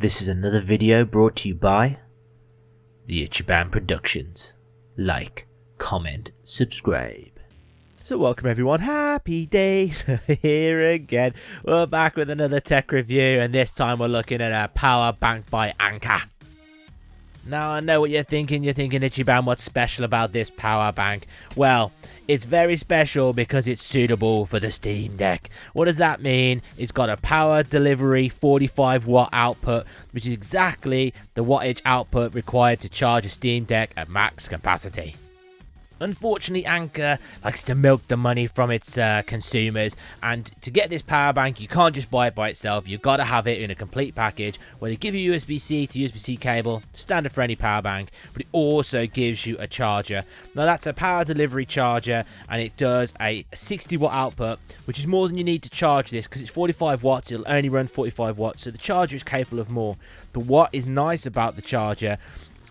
This is another video brought to you by the Ichiban Productions. Like, comment, subscribe. So welcome everyone, happy days, here again. We're back with another tech review, and this time we're looking at a power bank by Anker. Now I know what you're thinking Ichiban, what's special about this power bank? Well, it's very special because it's suitable for the Steam Deck. What does that mean? It's got a power delivery 45 watt output, which is exactly the wattage output required to charge a Steam Deck at max capacity. Unfortunately, Anker likes to milk the money from its consumers, and to get this power bank, you can't just buy it by itself. You've got to have it in a complete package where they give you USB-C to USB-C cable, standard for any power bank, but it also gives you a charger. Now, that's a power delivery charger, and it does a 60 watt output, which is more than you need to charge this because it's 45 watts. It'll only run 45 watts, so the charger is capable of more. But what is nice about the charger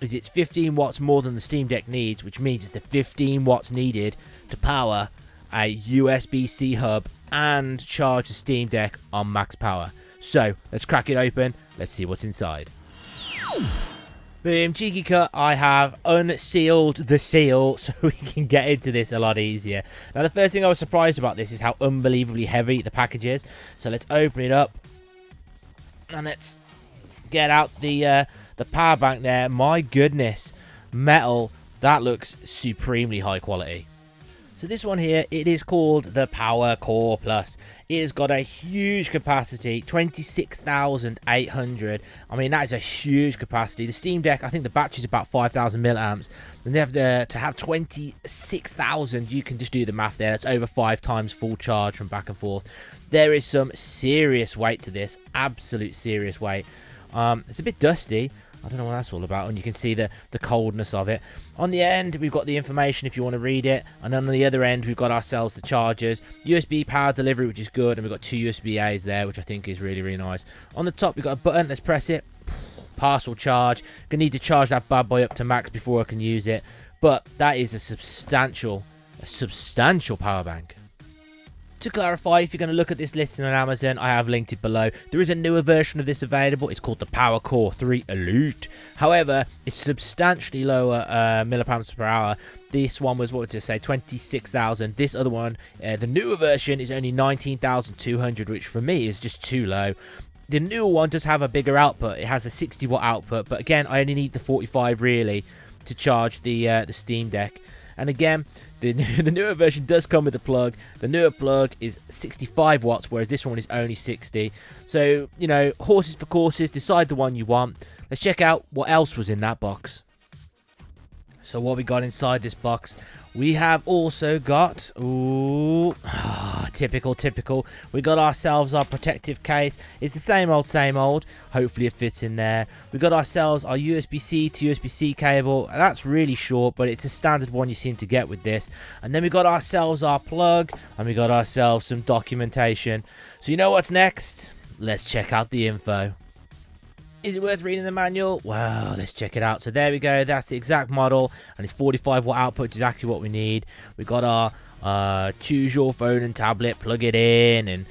is it's 15 watts more than the Steam Deck needs, which means it's the 15 watts needed to power a USB C Hub and charge the Steam Deck on max power. So let's crack it open, let's see what's inside. Boom, cheeky cut, I have unsealed the seal so we can get into this a lot easier. Now the first thing I was surprised about this is how unbelievably heavy the package is. So let's open it up and let's get out the power bank there. My goodness, metal, that looks supremely high quality. So this one here, it is called the PowerCore Plus. It has got a huge capacity, 26,800. I mean, that is a huge capacity. The Steam Deck, I think the battery's about 5,000 milliamps. And they have to have 26,000. You can just do the math there. It's over 5 times full charge from back and forth. There is some serious weight to this, absolute serious weight. It's a bit dusty. I don't know what that's all about, and you can see the coldness of it. On the end, we've got the information if you want to read it, and on the other end, we've got ourselves the chargers, USB power delivery, which is good, and we've got 2 USB-A's there, which I think is really, really nice. On the top, we've got a button. Let's press it. Partial charge. Gonna need to charge that bad boy up to max before I can use it, but that is a substantial power bank. To clarify, if you're going to look at this listing on Amazon, I have linked it below. There is a newer version of this available. It's called the PowerCore 3 Elite. However, it's substantially lower milliamps per hour. This one was, what did I say, 26,000. This other one, the newer version, is only 19,200, which for me is just too low. The newer one does have a bigger output. It has a 60 watt output, but again, I only need the 45 really to charge the Steam Deck. And again, the newer version does come with a plug. The newer plug is 65 watts, whereas this one is only 60. So, you know, horses for courses. Decide the one you want. Let's check out what else was in that box. So what we got inside this box, we have also got, typical. We got ourselves our protective case. It's the same old. Hopefully it fits in there. We got ourselves our USB-C to USB-C cable. That's really short, but it's a standard one you seem to get with this. And then we got ourselves our plug, and we got ourselves some documentation. So you know what's next? Let's check out the info. Is it worth reading the manual? Well, let's check it out. So there we go. That's the exact model, and it's 45 watt output, exactly what we need. We got our choose your phone and tablet, plug it in, and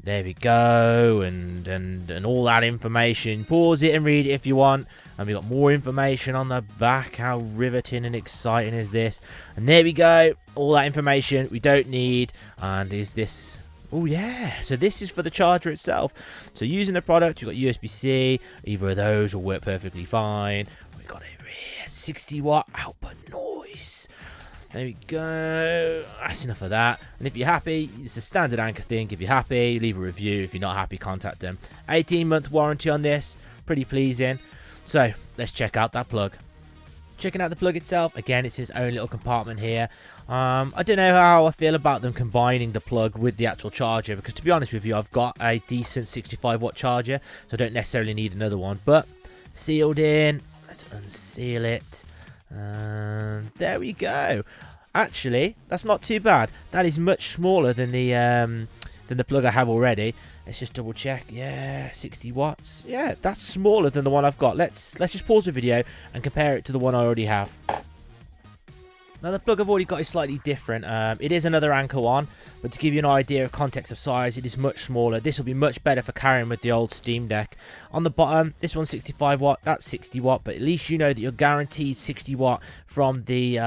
there we go, and all that information. Pause it and read it if you want. And we got more information on the back. How riveting and exciting is this? And there we go. All that information we don't need. And is this... Oh yeah, so this is for the charger itself. So using the product, you've got USB-C. Either of those will work perfectly fine. We've got a 60 watt output noise. There we go. That's enough of that. And if you're happy, it's a standard Anker thing. If you're happy, leave a review. If you're not happy, contact them. 18-month warranty on this. Pretty pleasing. So let's check out that plug. Checking out the plug itself, again, it's his own little compartment here. I don't know how I feel about them combining the plug with the actual charger, because to be honest with you, I've got a decent 65 watt charger, so I don't necessarily need another one. But sealed in, let's unseal it. There we go. Actually, that's not too bad. That is much smaller than the plug I have already. Let's just double check. Yeah, 60 watts. Yeah, that's smaller than the one I've got. Let's just pause the video and compare it to the one I already have. Now the plug I've already got is slightly different. It is another Anker one, but to give you an idea of context of size, it is much smaller. This will be much better for carrying with the old Steam Deck. On the bottom, this one's 65 watt, that's 60 watt, but at least you know that you're guaranteed 60 watt from the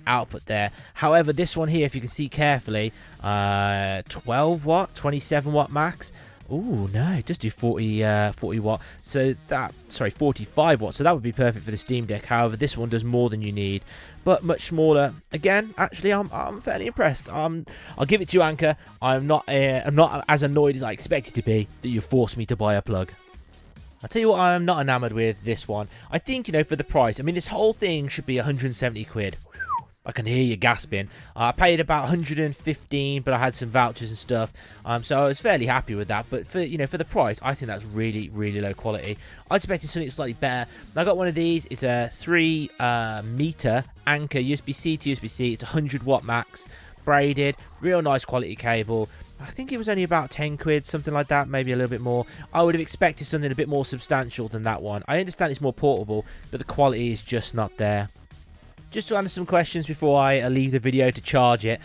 output there. However, this one here, if you can see carefully, 12 watt, 27 watt max. Oh no, it does do 40 watt. So that, sorry, 45 watt. So that would be perfect for the Steam Deck. However, this one does more than you need, but much smaller. Again, actually, I'm fairly impressed. I'll give it to you, Anker. I'm not as annoyed as I expected to be that you forced me to buy a plug. I'll tell you what, I'm not enamored with this one. I think, you know, for the price, I mean, this whole thing should be 170 quid. I can hear you gasping. I paid about 115, but I had some vouchers and stuff, so I was fairly happy with that. But for the price, I think that's really, really low quality. I was expecting something slightly better. I got one of these. It's a 3 meter Anker USB C to USB C. It's 100 watt max, braided, real nice quality cable. I think it was only about 10 quid, something like that, maybe a little bit more. I would have expected something a bit more substantial than that one. I understand it's more portable, but the quality is just not there. Just to answer some questions before I leave the video to charge it.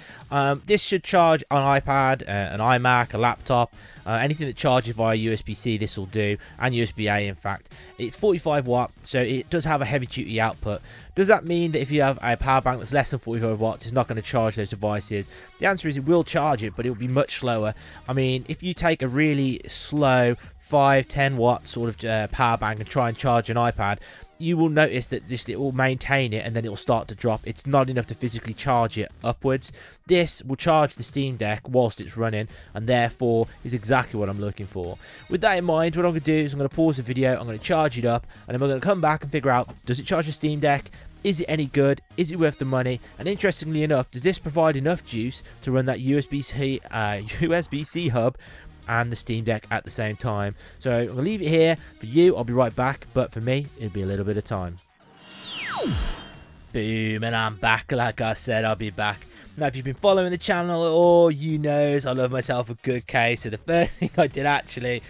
This should charge an iPad, an iMac, a laptop, anything that charges via USB-C, this will do, and USB-A in fact. It's 45 watt, so it does have a heavy-duty output. Does that mean that if you have a power bank that's less than 45 watts, it's not going to charge those devices? The answer is it will charge it, but it will be much slower. I mean, if you take a really slow 5-10 watt sort of power bank and try and charge an iPad, you will notice that it will maintain it and then it will start to drop. It's not enough to physically charge it upwards. This will charge the Steam Deck whilst it's running, and therefore is exactly what I'm looking for. With that in mind, what I'm going to do is I'm going to pause the video, I'm going to charge it up, and then we're going to come back and figure out, does it charge the Steam Deck? Is it any good? Is it worth the money? And interestingly enough, does this provide enough juice to run that USB-C hub and the Steam Deck at the same time? So I'm going to leave it here. For you, I'll be right back, but for me, it'll be a little bit of time. Boom, and I'm back. Like I said, I'll be back. Now, if you've been following the channel, all you know I love myself a good case. So the first thing I did actually,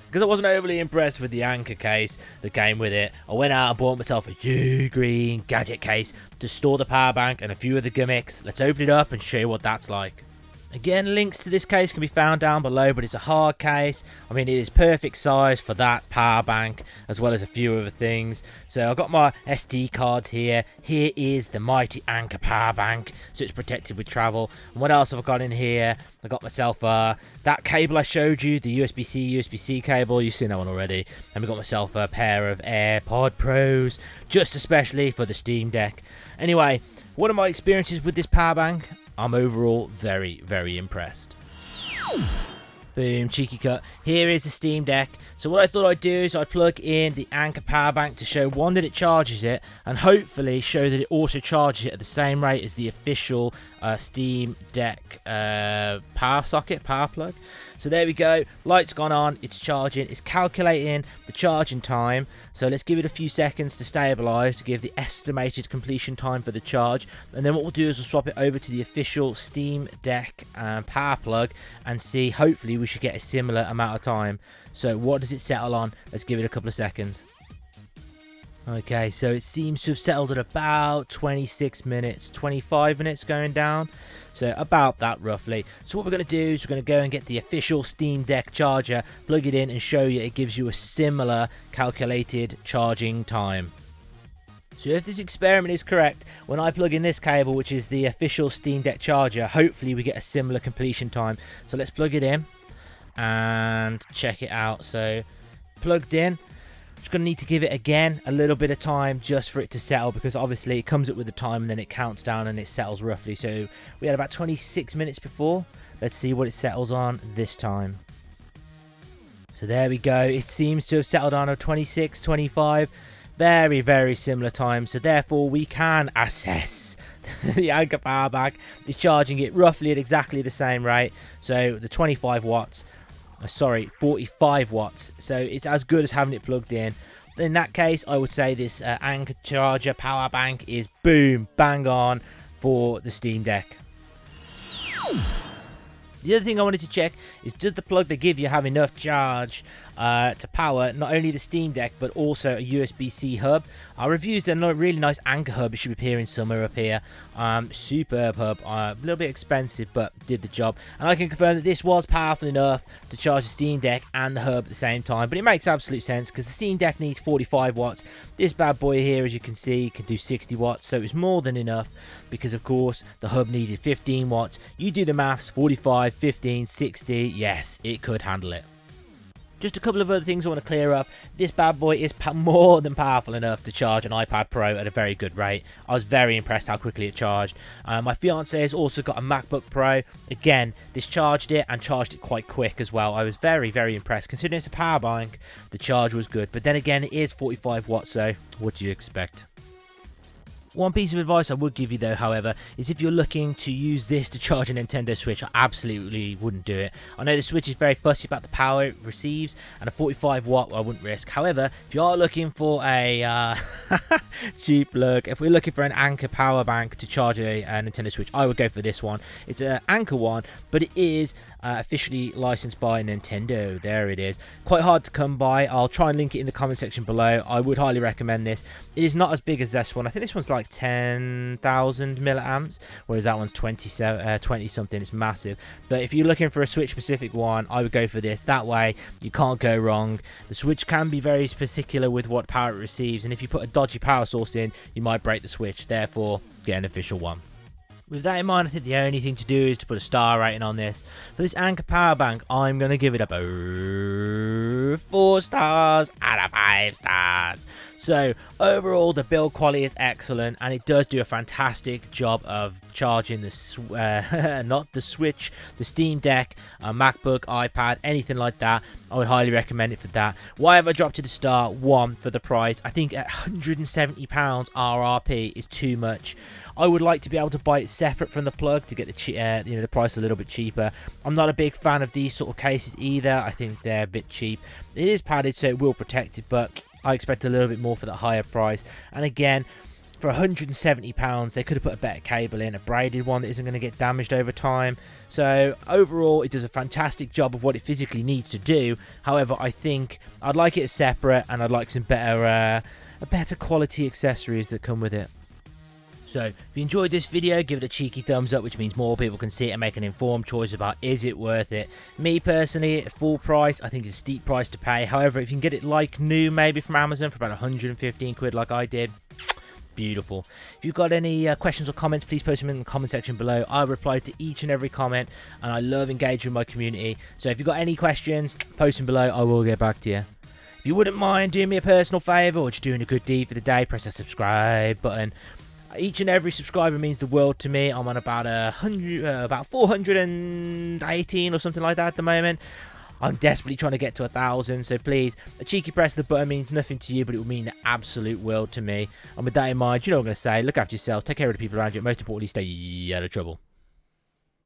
because I wasn't overly impressed with the Anker case that came with it, I went out and bought myself a UGREEN gadget case to store the power bank and a few of the gimmicks. Let's open it up and show you what that's like. Again, links to this case can be found down below, but it's a hard case. I mean, it is perfect size for that power bank, as well as a few other things. So I've got my SD cards here. Here is the mighty Anker power bank, so it's protected with travel. And what else have I got in here? I got myself that cable I showed you, the USB-C, USB-C cable. You've seen that one already. And we got myself a pair of AirPod Pros, just especially for the Steam Deck. Anyway, what are my experiences with this power bank? I'm overall very, very impressed. Boom, cheeky cut. Here is the Steam Deck. So what I thought I'd do is I'd plug in the Anker power bank to show, one, that it charges it, and hopefully show that it also charges it at the same rate as the official Steam Deck power socket, power plug. So there we go, light's gone on, it's charging, it's calculating the charging time. So let's give it a few seconds to stabilize to give the estimated completion time for the charge. And then what we'll do is we'll swap it over to the official Steam Deck power plug and see, hopefully we should get a similar amount of time. So what does it settle on? Let's give it a couple of seconds. Okay, so it seems to have settled at about 26 minutes, 25 minutes going down. So about that roughly. So what we're going to do is we're going to go and get the official Steam Deck charger, plug it in and show you it gives you a similar calculated charging time. So if this experiment is correct, when I plug in this cable, which is the official Steam Deck charger, hopefully we get a similar completion time. So let's plug it in and check it out. So plugged in. Just going to need to give it again a little bit of time just for it to settle, because obviously it comes up with the time and then it counts down and it settles roughly. So we had about 26 minutes before. Let's see what it settles on this time. So there we go. It seems to have settled on a 26, 25. Very, very similar time. So therefore we can assess the Anker power bank is charging it roughly at exactly the same rate. So the 25 watts. 45 watts, so it's as good as having it plugged in. In that case, I would say this Anker charger power bank is boom, bang on for the Steam Deck. The other thing I wanted to check is, does the plug they give you have enough charge? to power not only the Steam Deck but also a USB C hub. I reviewed a really nice Anker hub. It should appear in summer up here. Superb hub, a little bit expensive but did the job, and I can confirm that this was powerful enough to charge the Steam Deck and the hub at the same time. But it makes absolute sense because the Steam Deck needs 45 watts. This bad boy here, as you can see, can do 60 watts, so it's more than enough because of course the hub needed 15 watts. You do the maths, 45, 15, 60, yes, it could handle it. Just a couple of other things I want to clear up. This bad boy is more than powerful enough to charge an iPad Pro at a very good rate. I was very impressed how quickly it charged. My fiance has also got a MacBook Pro. Again, this charged it and charged it quite quick as well. I was very, very impressed. Considering it's a power bank, the charge was good. But then again, it is 45 watts, so what do you expect? One piece of advice I would give you though, however, is if you're looking to use this to charge a Nintendo Switch, I absolutely wouldn't do it. I know the Switch is very fussy about the power it receives, and a 45 watt I wouldn't risk. However, if you are looking for a cheap look, if we're looking for an Anker power bank to charge a Nintendo Switch, I would go for this one. It's an Anker one, but it is officially licensed by Nintendo. There it is. Quite hard to come by. I'll try and link it in the comment section below. I would highly recommend this. It is not as big as this one. I think this one's like 10,000 milliamps, whereas that one's 20 something. It's massive. But if you're looking for a Switch specific one, I would go for this. That way you can't go wrong. The Switch can be very particular with what power it receives, and if you put a dodgy power source in, you might break the Switch. Therefore, get an official one. With that in mind, I think the only thing to do is to put a star rating on this. For this Anker power bank, I'm going to give it a 4 stars out of 5 stars. So overall, the build quality is excellent, and it does do a fantastic job of charging the not the Switch, the Steam Deck, a MacBook, iPad, anything like that. I would highly recommend it for that. Why have I dropped it to star? 1, for the price. I think at £170 RRP is too much. I would like to be able to buy it separate from the plug to get the price a little bit cheaper. I'm not a big fan of these sort of cases either. I think they're a bit cheap. It is padded, so it will protect it, but I expect a little bit more for that higher price. And again, for £170, they could have put a better cable in, a braided one that isn't going to get damaged over time. So overall, it does a fantastic job of what it physically needs to do. However, I think I'd like it separate, and I'd like some better quality accessories that come with it. So, if you enjoyed this video, give it a cheeky thumbs up, which means more people can see it and make an informed choice about is it worth it. Me personally, at full price, I think it's a steep price to pay. However, if you can get it like new, maybe from Amazon for about 115 quid like I did, beautiful. If you've got any questions or comments, please post them in the comment section below. I reply to each and every comment, and I love engaging with my community. So if you've got any questions, post them below. I will get back to you. If you wouldn't mind doing me a personal favour or just doing a good deed for the day, press that subscribe button. Each and every subscriber means the world to me. I'm on about 418 or something like that at the moment. I'm desperately trying to get to 1,000, so please, a cheeky press of the button means nothing to you, but it will mean the absolute world to me. And with that in mind, you know what I'm going to say. Look after yourselves, take care of the people around you, most importantly, stay out of trouble.